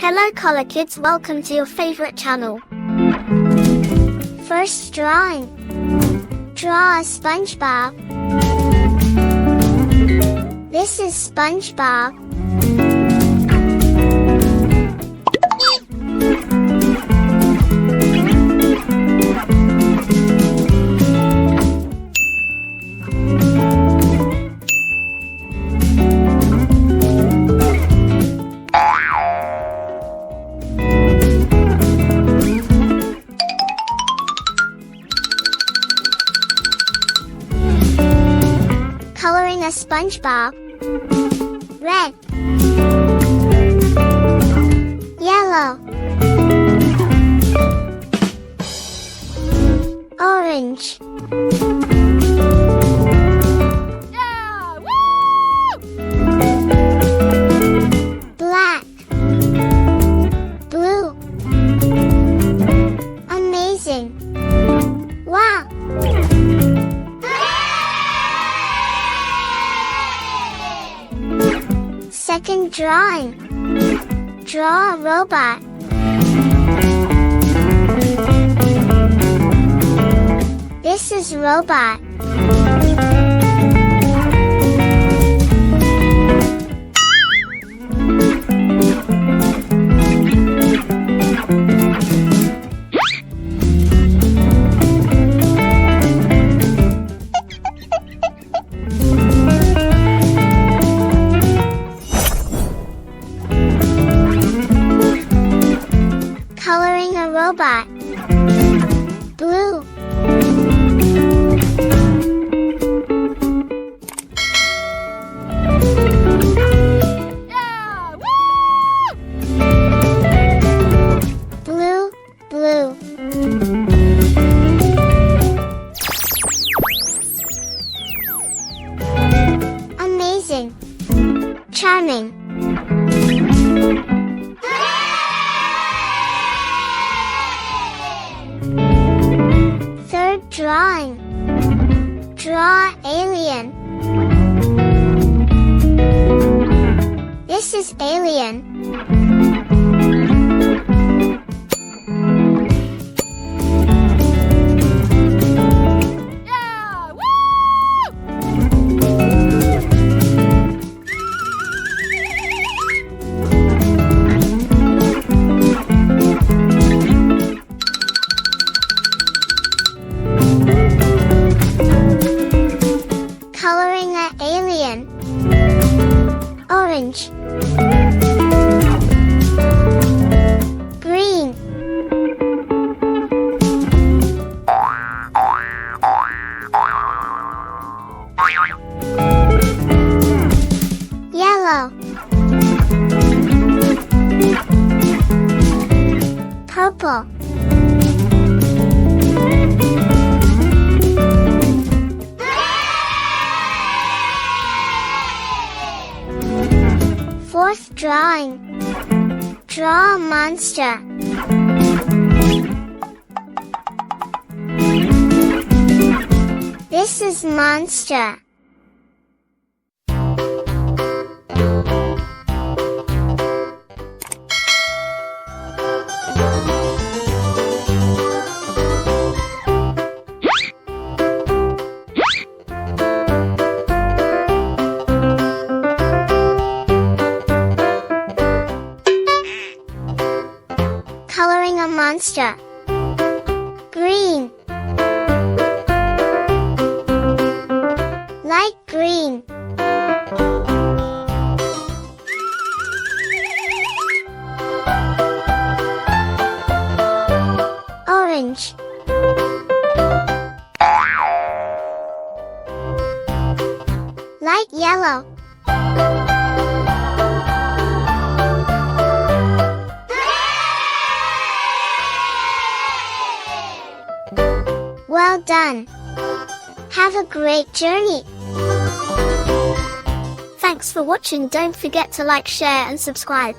Hello Color Kids, welcome to your favorite channel. First drawing. Draw a SpongeBob. This is SpongeBob. Coloring a SpongeBob. Red, yellow, orange, Yeah! Woo! black, blue. Amazing! Wow! Second drawing. Draw a robot. This is robot. Coloring a robot. Blue, Yeah! Woo! blue, blue. Amazing. Charming. Third drawing. Draw alien. This is alien. Yeah! Woo! Coloring an alien. Orange, green, yellow, purple, fourth drawing. Draw a monster. This is monster. Coloring a monster. Green, light green, orange, light yellow, well done. Have a great journey. Thanks for watching. Don't forget to like, share and subscribe.